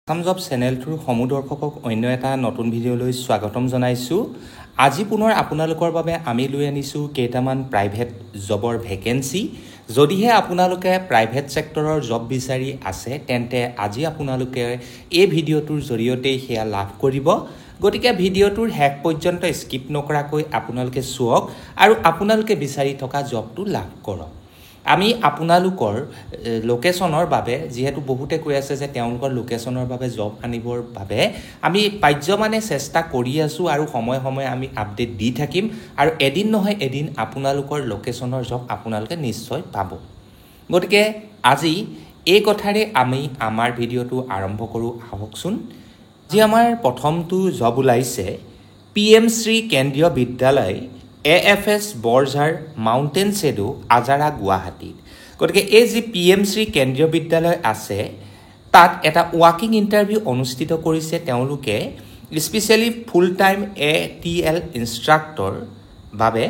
Assam job চেনেলটোৰ সমূহ দৰ্শকক অন্য এটা নতুন ভিডিঅ'লৈ স্বাগতম জনাইছোঁ। আজি পুনৰ আপোনালোকৰ বাবে আমি লৈ আনিছোঁ কেইটামান প্ৰাইভেট জবৰ ভেকেন্সি। যদিহে আপোনালোকে প্ৰাইভেট চেক্টৰৰ জব বিচাৰি আছে তেন্তে আজি আপোনালোকে এই ভিডিঅ'টোৰ জৰিয়তে সেয়া লাভ কৰিব। গতিকে ভিডিঅ'টোৰ শেষ পৰ্যন্ত স্কিপ নকৰাকৈ আপোনালোকে চাওক আৰু আপোনালোকে বিচাৰি থকা জবটো লাভ কৰক। আমি আপোনালোকৰ লোকেশ্যনৰ বাবে যেহেতু বহুতে কৈ আছে যে তেওঁলোকৰ লোকেশ্যনৰ বাবে জব আনিবৰ বাবে আমি পাৰ্যমানে চেষ্টা কৰি আছোঁ আৰু সময়ে সময়ে আমি আপডেট দি থাকিম আৰু এদিন নহয় এদিন আপোনালোকৰ লোকেশ্যনৰ জব আপোনালোকে নিশ্চয় পাব। গতিকে আজি এই কথাৰে আমি আমাৰ ভিডিঅ'টো আৰম্ভ কৰোঁ আহকচোন। যি আমাৰ প্ৰথমটো জব ওলাইছে PM শ্ৰী কেন্দ্ৰীয় বিদ্যালয় AFS বৰঝাৰ মাউণ্টেন শ্বেডো আজাৰা গুৱাহাটী। গতিকে এই যি PM শ্ৰী কেন্দ্ৰীয় বিদ্যালয় আছে তাত এটা ৱাকিং ইণ্টাৰভিউ অনুষ্ঠিত কৰিছে তেওঁলোকে specially full time ATL instructor বাবে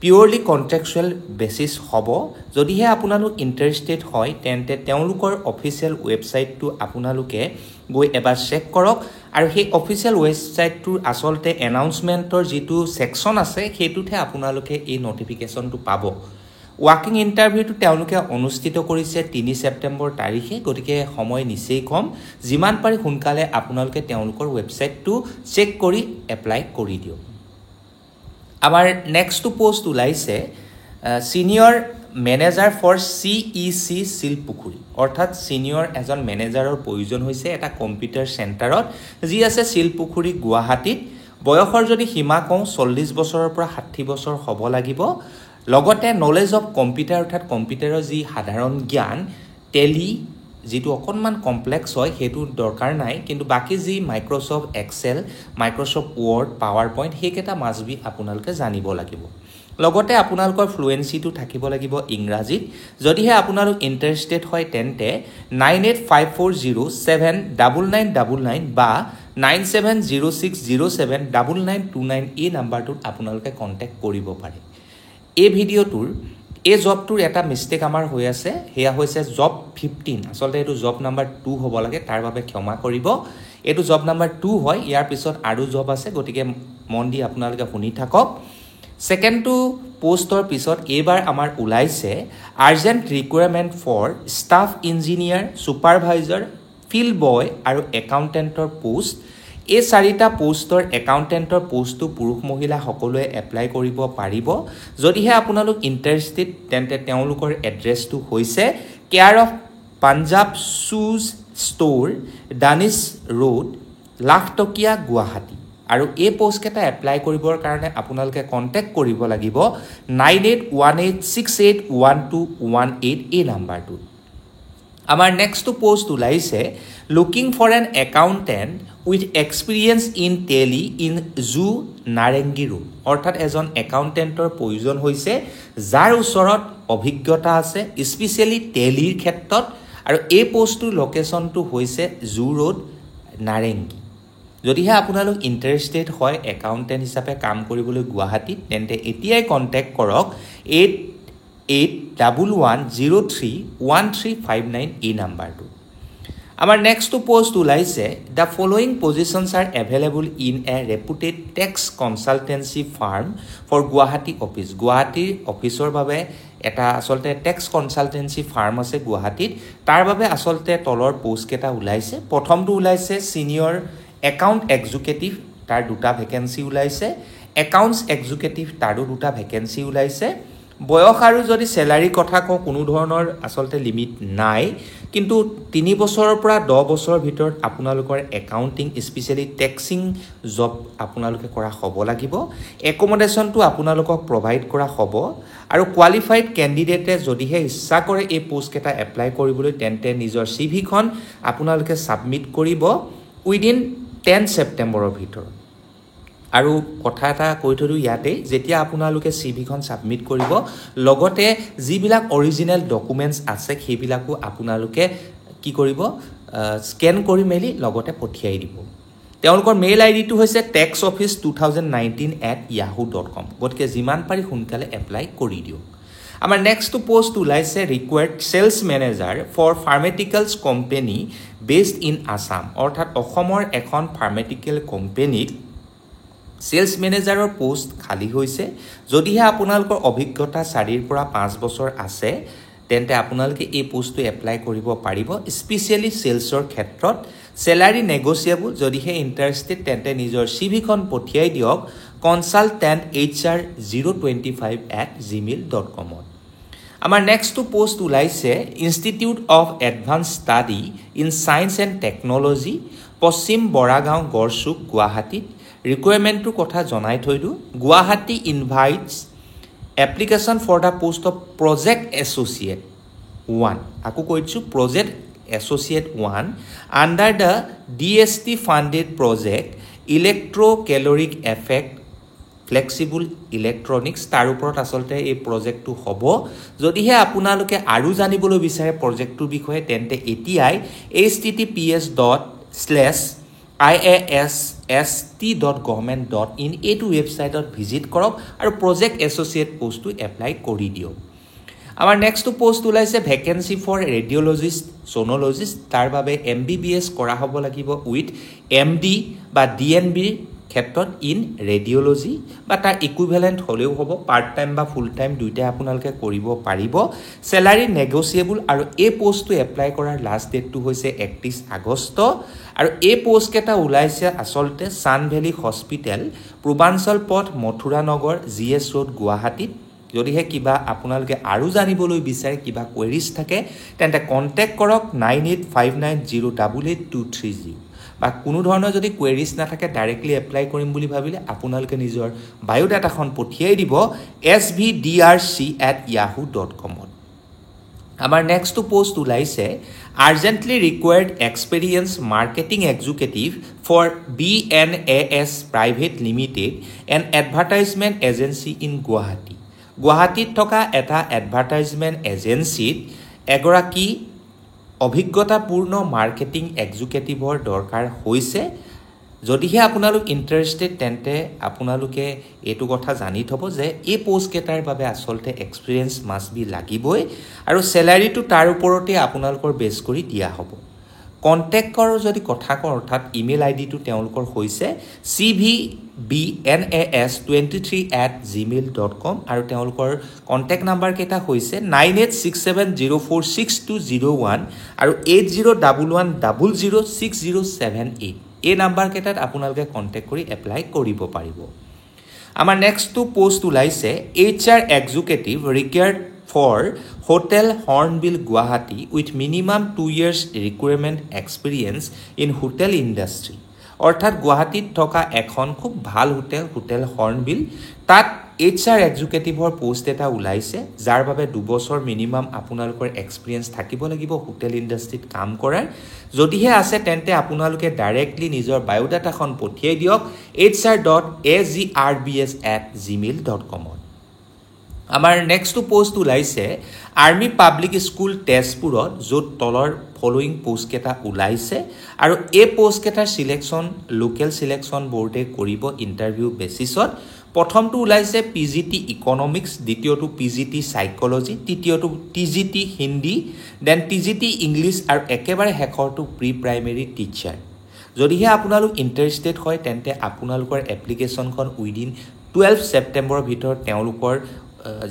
পিয়ৰলি কণ্ট্ৰেকচুৱেল বেচিছ হ'ব। যদিহে আপোনালোক ইণ্টাৰেষ্টেড হয় তেন্তে তেওঁলোকৰ অফিচিয়েল ৱেবছাইটটো আপোনালোকে গৈ এবাৰ চেক কৰক আৰু সেই অফিচিয়েল ৱেবছাইটটোৰ আচলতে এনাউন্সমেণ্টৰ যিটো ছেকশ্যন আছে সেইটোতহে আপোনালোকে এই নটিফিকেশ্যনটো পাব। ৱাকিং ইণ্টাৰভিউটো তেওঁলোকে অনুষ্ঠিত কৰিছে 3 ছেপ্টেম্বৰ তাৰিখে। গতিকে সময় নিচেই কম, যিমান পাৰি সোনকালে আপোনালোকে তেওঁলোকৰ ৱেবছাইটটো চেক কৰি এপ্লাই কৰি দিয়ক। আমাৰ নেক্সটটো পোষ্ট ওলাইছে senior manager for CEC Silpukhuri, অৰ্থাৎ ছিনিয়ৰ এজন মেনেজাৰৰ প্ৰয়োজন হৈছে এটা কম্পিউটাৰ চেণ্টাৰত যি আছে শিলপুখুৰী গুৱাহাটীত। বয়সৰ যদি সীমা কওঁ 40 বছৰৰ পৰা 60 বছৰ হ'ব লাগিব। লগতে নলেজ অফ কম্পিউটাৰ অৰ্থাৎ কম্পিউটাৰৰ যি সাধাৰণ জ্ঞান, টেলি যিটো অকণমান কমপ্লেক্স হয় সেইটো দৰকাৰ নাই, কিন্তু বাকী যি Microsoft Excel, Microsoft Word, PowerPoint সেইকেইটা মাষ্ট বি আপোনালোকে জানিব লাগিব। লগতে আপোনালোকৰ ফ্লুৱেঞ্চিটো থাকিব লাগিব ইংৰাজীত। যদিহে আপোনালোক ইণ্টাৰেষ্টেড হয় তেন্তে 9854079999 বা 9706079929 এই নাম্বাৰটোত আপোনালোকে কণ্টেক্ট কৰিব পাৰে। এই ভিডিঅ'টোৰ এই জবটোৰ এটা মিষ্টেক আমাৰ হৈ আছে, সেয়া হৈছে জব 15। আচলতে এইটো জব নাম্বাৰ 2 হ'ব লাগে, তাৰ বাবে ক্ষমা কৰিব। এইটো জব নাম্বাৰ 2 হয়, ইয়াৰ পিছত আৰু জব আছে, গতিকে মন দি আপোনালোকে শুনি থাকক। ছেকেণ্ডটো পোষ্টৰ পিছত এইবাৰ আমাৰ ওলাইছে urgent recruitment for staff engineer, supervisor, field boy আৰু একাউণ্টেণ্টৰ পোষ্ট। এই 4টা পোষ্টৰ একাউণ্টেণ্টৰ পোষ্টটো পুৰুষ মহিলা সকলোৱে এপ্লাই কৰিব পাৰিব। যদিহে আপোনালোক ইণ্টাৰেষ্টেড তেন্তে তেওঁলোকৰ এড্ৰেছটো হৈছে কেয়াৰ অফ পাঞ্জাৱ শ্বুজ store, Danish road, Lakhtokia, Guwahati. আৰু এই পোষ্টকেইটা এপ্লাই কৰিবৰ কাৰণে আপোনালোকে কণ্টেক্ট কৰিব লাগিব 9818681218 এই নাম্বাৰটোত। আমাৰ নেক্সটটো পোষ্ট ওলাইছে looking for an accountant with experience in Tally in Zoo Narengi Road, অৰ্থাৎ এজন একাউণ্টেণ্টৰ প্ৰয়োজন হৈছে যাৰ ওচৰত অভিজ্ঞতা আছে স্পেচিয়েলি টেলিৰ ক্ষেত্ৰত, আৰু এই পোষ্টটোৰ লোকেশ্যনটো হৈছে জু ৰোড, নাৰেংগী। যদিহে আপোনালোক ইণ্টাৰেষ্টেড হয় একাউণ্টেণ্ট হিচাপে কাম কৰিবলৈ গুৱাহাটীত তেন্তে এতিয়াই কণ্টেক্ট কৰক 8811031359 এই নাম্বাৰটো। আমাৰ নেক্সটটো পোষ্ট ওলাইছে the following positions are available in a reputed tax consultancy firm for Guwahati office. গুৱাহাটীৰ অফিচৰ বাবে এটা আচলতে টেক্স কনচালটেঞ্চি ফাৰ্ম আছে গুৱাহাটীত, তাৰ বাবে আচলতে তলৰ পোষ্টকেইটা ওলাইছে। প্ৰথমটো ওলাইছে ছিনিয়ৰ একাউণ্ট এক্সিকিউটিভ, তাৰ 2টা ভেকেঞ্চি ওলাইছে। একাউণ্টছ এক্সিকিউটিভ তাৰো 2টা ভেকেঞ্চি ওলাইছে। বয়স আৰু যদি চেলাৰীৰ কথা কওঁ কোনো ধৰণৰ আচলতে লিমিট নাই, কিন্তু 3 বছৰৰ পৰা 10 বছৰৰ ভিতৰত আপোনালোকৰ একাউণ্টিং স্পেচিয়েলি টেক্সিং জব আপোনালোকে কৰা হ'ব লাগিব। একমডেশ্যনটো আপোনালোকক প্ৰভাইড কৰা হ'ব আৰু কোৱালিফাইড কেণ্ডিডেটে যদিহে ইচ্ছা কৰে এই পোষ্টকেইটা এপ্লাই কৰিবলৈ তেন্তে নিজৰ CV-খন আপোনালোকে ছাবমিট কৰিব উইদিন 10 ছেপ্টেম্বৰৰ ভিতৰত। আৰু কথা এটা কৈ থৈ দিওঁ ইয়াতে, যেতিয়া আপোনালোকে CV-খন ছাবমিট কৰিব লগতে যিবিলাক অৰিজিনেল ডকুমেণ্টছ আছে সেইবিলাকো আপোনালোকে কি কৰিব স্কেন কৰি মেলি লগতে পঠিয়াই দিব। তেওঁলোকৰ মেইল আইডিটো হৈছে taxoffice2019@yahoo.com। গতিকে যিমান পাৰি সোনকালে এপ্লাই কৰি দিয়ক। আমাৰ নেক্সট পোষ্ট ওলাইছে required sales manager for pharmaceuticals company based in Assam অৰ্থাৎ অসমৰ এখন ফাৰ্মাটিকেল কোম্পানীত সেলছ মেনেজাৰৰ পোষ্ট খালী হৈছে যদিহে আপোনালোকৰ অভিজ্ঞতা 4 পৰা 5 বছৰ আছে তেন্তে আপোনালোকে এই পোষ্টটো এপ্লাই কৰিব পাৰিব স্পেশালি সেলছৰ ক্ষেত্ৰত স্যালাৰি নেগোচিয়েবল যদিহে ইন্টাৰেষ্টেড তেন্তে নিজৰ সিভিখন পঠিয়াই দিয়ক consultanthr025@gmail.com আমাৰ নেক্সট পোষ্ট ওলাইছে institute of advanced study in science and technology পশ্চিম বৰাগাঁও গড়চুক গুৱাহাটীত ৰিকুৱাৰমেণ্টৰ কথা জনাই থৈ দিওঁ Guwahati invites application for the post of project associate 1 আকৌ কৈছো project associate 1 under the DST funded project electrocaloric effect flexible electronics তাৰ ওপৰত আসলতে এই প্ৰজেক্টটো হ'ব যদিহে আপোনালোকে আৰু জানিবলৈ বিচাৰে প্ৰজেক্টটোৰ বিষয়ে তেন্তে এতিয়াই https://iasst.government.in এইটো ৱেবছাইটত ভিজিট কৰক আৰু প্ৰজেক্ট এছ'চিয়েট পোষ্টটো এপ্লাই কৰি দিয়ক আমাৰ নেক্সট পোষ্ট ওলাইছে ভেকেন্সি ফৰ ৰেডিঅ'লজিষ্ট সোনোলজিষ্ট তাৰ বাবে MBBS কৰা হ'ব লাগিব উইথ MD বা DNB ক্ষেত্ৰত ইন ৰেডিঅ'লজি বা তাৰ ইকুইভেলেন্ট হলেও হ'ব পাৰ্ট টাইম বা ফুল টাইম দুইটা আপোনালোকে কৰিব পাৰিব স্যালাৰি নেগোচিয়েবল আৰু এই পোষ্টটো এপ্লাই কৰাৰ লাষ্ট ডেটটো হৈছে 31 আগষ্ট আৰু এই পোষ্ট কেটা ওলাইছে আসলতে সান ভেলি হস্পিটেল পূৰ্বাঞ্চল পথ মথুৰা নগৰ GS ৰোড গুৱাহাটীত যদিহে কিবা আপোনালোকে আৰু জানিবলৈ বিচাৰে কিবা কোৱেৰিজ থাকে তেন্তে কন্টাক্ট কৰক 9859088230 বা কোনো ধৰণৰ যদি কোৱেৰিজ নাথাকে ডাইৰেক্টলি এপ্লাই কৰিম বুলি ভাবিলে আপোনালোকে নিজৰ বায়োডাটাখন পঠিয়াই দিব svdrc@yahoo.com আমাৰ নেক্সট পোষ্ট ওলাইছে urgently required experience marketing executive for BNAS private limited and advertisement agency in Guwahati গুৱাহাটীত থকা এটা এডভাৰটাইজমেণ্ট এজেন্সিত এগৰাকী অভিজ্ঞতাপূৰ্ণ মাৰ্কেটিং এক্সিকিউটিভৰ দৰকাৰ হৈছে যদিহে আপোনালোক ইন্টাৰেষ্টেড তেন্তে আপোনালোকে এইটো কথা জানি থব যে এই পোষ্ট কেটাৰ বাবে আসলতে এক্সপেৰিয়েন্স মাষ্ট বি লাগিবই আৰু স্যালাৰিটো তাৰ ওপৰতে আপোনালোকৰ বেছ কৰি দিয়া হ'ব কন্টেক্টৰ যদি কথা কওঁ অৰ্থাৎ ইমেইল আইডিটো তেওঁলোকৰ হৈছে cvbnas23@gmail.com আৰু তেওঁলোকৰ কন্টেক্ট নাম্বাৰ কেটা হৈছে 9867046201 আৰু 8011006078 এই নাম্বাৰ কেটাত আপোনালোকে কন্টেক্ট কৰি এপ্লাই কৰিব পাৰিব আমাৰ নেক্সট পোষ্ট ওলাইছে HR executive required for Hotel Hornbill Guwahati with minimum 2 years requirement experience in hotel industry অৰ্থাৎ গুৱাহাটীত থকা এখন খুব ভাল হোটেল হৰ্নবিল তাত HR এক্সিকিউটিভৰ পোষ্ট এটা ওলাইছে যাৰ বাবে 2 বছৰ মিনিমাম আপোনালোকৰ এক্সপেৰিয়েন্স থাকিব লাগিব হোটেল ইণ্ডাষ্ট্ৰীত কাম কৰাৰ যদিহে আছে তেন্তে আপোনালোকে ডাইৰেক্টলি নিজৰ বায়োডাটাখন পঠিয়াই দিয়ক hr.agrbs@gmail.com আমাৰ নেক্সট পোষ্ট ওলাইছে আৰ্মি পাব্লিক স্কুল তেজপুৰত য'ত তলৰ ফলোইং পোষ্ট কেটা ওলাইছে আৰু এই পোষ্ট কেটাৰ সিলেকশ্যন লোকেল সিলেকশ্যন বোৰ্ডে কৰিব ইন্টাৰভিউ বেচিছত প্ৰথমটো ওলাইছে PGT ইকনমিক্স দ্বিতীয়টো PGT সাইকোলজি তৃতীয়টো TGT Hindi then TGT English আৰু একেবাৰে শেষৰটো প্ৰি প্ৰাইমেৰী টিচাৰ যদিহে আপোনালোক ইন্টাৰেষ্টেড হয় তেন্তে আপোনালোকৰ এপ্লিকেশ্যনখন উইদিন 12 ছেপ্টেম্বৰৰ ভিতৰত তেওঁলোকৰ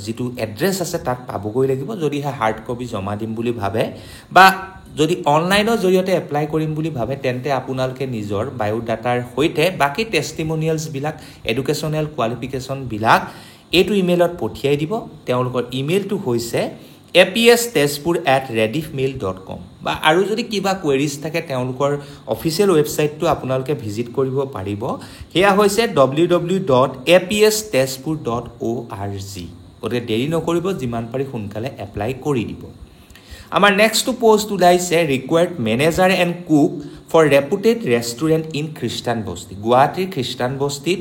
যেটো এড্ৰেছ আছে তাত পাবগৈ লাগিব যদিহে হাৰ্ড কপি জমা দিম বুলি ভাবে বা যদি অনলাইনৰ জৰিয়তে এপ্লাই কৰিম বুলি ভাবে তেন্তে আপোনালোকে নিজৰ বায়োডাটাৰ হৈতে বাকি টেষ্টিমনিয়েলছ বিলাক এডুকেশ্যনেল কোৱালিফিকেশ্যন বিলাক এইটো ইমেইলত পঠিয়াই দিব তেওঁলোকৰ ইমেইলটো হৈছে apstejpur@rediffmail.com বা আৰু যদি কিবা কোৱেৰিজ থাকে তেওঁলোকৰ অফিচিয়েল ৱেবছাইটটো আপোনালোকে ভিজিট কৰিব পাৰিব হেয়া হৈছে www.apstejpur.org গতিকে দেৰি নকৰিব যিমান পাৰি সোনকালে এপ্লাই কৰি দিব আমাৰ নেক্সট পোষ্ট ওলাইছে required manager and cook for reputed restaurant in Christian Basti গুৱাহাটীৰ খ্ৰীষ্টান বস্তিত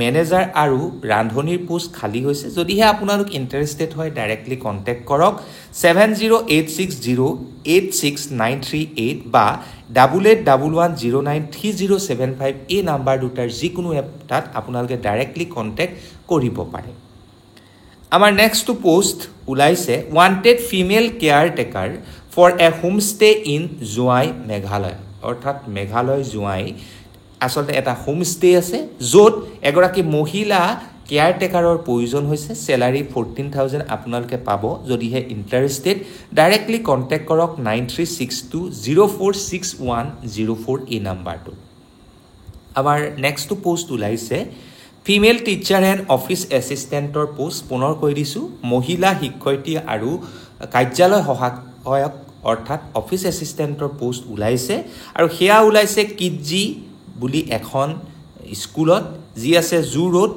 মেনেজাৰ আৰু ৰান্ধনীৰ পোষ্ট খালী হৈছে যদিহে আপোনালোক ইন্টাৰেষ্টেড হয় ডাইৰেক্টলি কন্টেক্ট কৰক 7086086938 বা 8811093075 এই নাম্বাৰ দুটাৰ যিকোনো এটাত আপোনালোকে ডাইৰেক্টলি কন্টেক্ট কৰিব পাৰে আমাৰ নেক্সট পোষ্ট ওলাইছে wanted female caretaker for a homestay in Jowai Meghalaya অৰ্থাৎ মেঘালয় জোৱাই আচলতে এটা হোমষ্টে আছে য'ত এগৰাকী মহিলা কেয়াৰটেকাৰৰ প্ৰয়োজন হৈছে চেলাৰী 14,000 আপোনালোকে পাব যদিহে ইণ্টাৰেষ্টেড ডাইৰেক্টলি কণ্টেক্ট কৰক 9362046104 এই নাম্বাৰটো আমাৰ নেক্সট পোষ্ট ওলাইছে ফিমেল টিচাৰ এণ্ড অফিচ এছিষ্টেণ্টৰ পোষ্ট পুনৰ কৈ দিছোঁ মহিলা শিক্ষয়িত্ৰী আৰু কাৰ্যালয় সহায়ক অৰ্থাৎ অফিচ এছিষ্টেণ্টৰ পোষ্ট ওলাইছে আৰু সেয়া ওলাইছে কিডজি বুলি এখন স্কুলত যি আছে জু ৰোড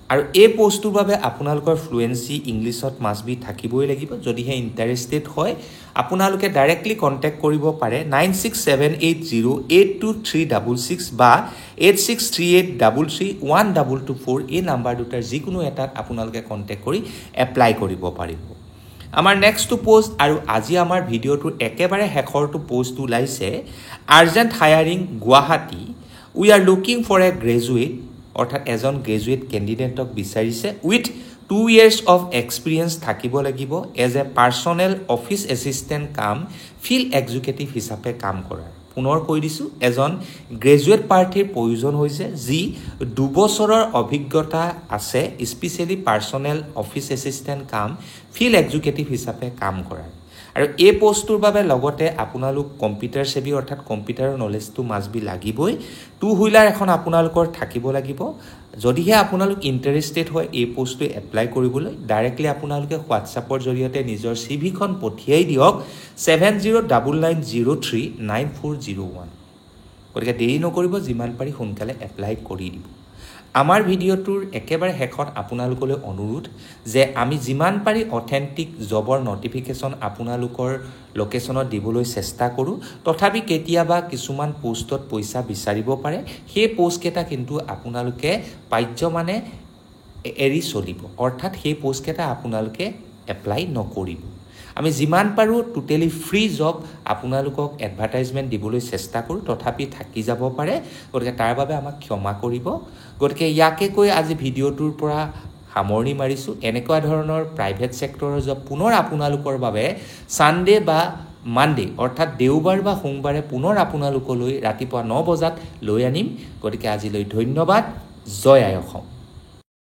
আৰু এই পোষ্টটোৰ বাবে আপোনালোকৰ ফ্লুৱেঞ্চি ইংলিছত মাষ্ট বি থাকিবই লাগিব যদিহে ইণ্টাৰেষ্টেড হয় আপোনালোকে ডাইৰেক্টলি কণ্টেক্ট কৰিব পাৰে 9678082366 বা 8638331224 এই নাম্বাৰ দুটাৰ যিকোনো এটাত আপোনালোকে কণ্টেক্ট কৰি এপ্লাই কৰিব পাৰিব আমাৰ নেক্সট পোষ্ট আৰু আজি আমাৰ ভিডিঅ'টোৰ একেবাৰে শেষৰটো পোষ্ট ওলাইছে urgent hiring Guwahati we are looking for a graduate অৰ্থাৎ এজন গ্ৰেজুৱেট কেণ্ডিডেটক বিচাৰিছে উইথ 2 years অফ এক্সপিৰিয়েঞ্চ থাকিব লাগিব as a personal office assistant কাম ফিল্ড এক্সিকিউটিভ হিচাপে কাম কৰাৰ পুনৰ কৈ দিছোঁ এজন গ্ৰেজুৱেট প্ৰাৰ্থীৰ প্ৰয়োজন হৈছে যি 2 বছৰৰ অভিজ্ঞতা আছে স্পেচিয়েলি পাৰ্চনেল অফিচ এছিষ্টেণ্ট কাম ফিল্ড এক্সিকিউটিভ হিচাপে কাম কৰাৰ আৰু এই পোষ্টটোৰ বাবে লগতে আপোনালোক কম্পিউটাৰ সেৱী অৰ্থাৎ কম্পিউটাৰৰ নলেজটো মাষ্ট বি লাগিবই 2 হুইলাৰ এখন আপোনালোকৰ থাকিব লাগিব যদিহে আপোনালোক ইণ্টাৰেষ্টেড হয় এই পোষ্টটো এপ্লাই কৰিবলৈ ডাইৰেক্টলি আপোনালোকে হোৱাটছআপৰ জৰিয়তে নিজৰ চিভিখন পঠিয়াই দিয়ক 7099039401 গতিকে দেৰি নকৰিব যিমান পাৰি সোনকালে এপ্লাই কৰি দিব আমাৰ ভিডিঅ'টোৰ একেবাৰে শেষত আপোনালোকলৈ অনুৰোধ যে আমি যিমান পাৰি অথেন্টিক জবৰ নটিফিকেশ্যন আপোনালোকৰ লোকেশ্যনত দিবলৈ চেষ্টা কৰোঁ তথাপি কেতিয়াবা কিছুমান পোষ্টত পইচা বিচাৰিব পাৰে সেই পোষ্টকেইটা কিন্তু আপোনালোকে পাৰ্য মানে এৰি চলিব অৰ্থাৎ সেই পোষ্টকেইটা আপোনালোকে এপ্লাই নকৰিব আমি যিমান পাৰোঁ টোটেলি ফ্ৰী জব আপোনালোকক এডভাৰটাইজমেণ্ট দিবলৈ চেষ্টা কৰোঁ তথাপি থাকি যাব পাৰে গতিকে তাৰ বাবে আমাক ক্ষমা কৰিব গতিকে ইয়াকে কৈ আজি ভিডিঅ'টোৰ পৰা সামৰণি মাৰিছোঁ এনেকুৱা ধৰণৰ প্ৰাইভেট ছেক্টৰৰ জব পুনৰ আপোনালোকৰ বাবে ছানডে বা মানডে অৰ্থাৎ দেওবাৰ বা সোমবাৰে পুনৰ আপোনালোকলৈ ৰাতিপুৱা 9 বজাত লৈ আনিম গতিকে আজিলৈ ধন্যবাদ জয় আই অসম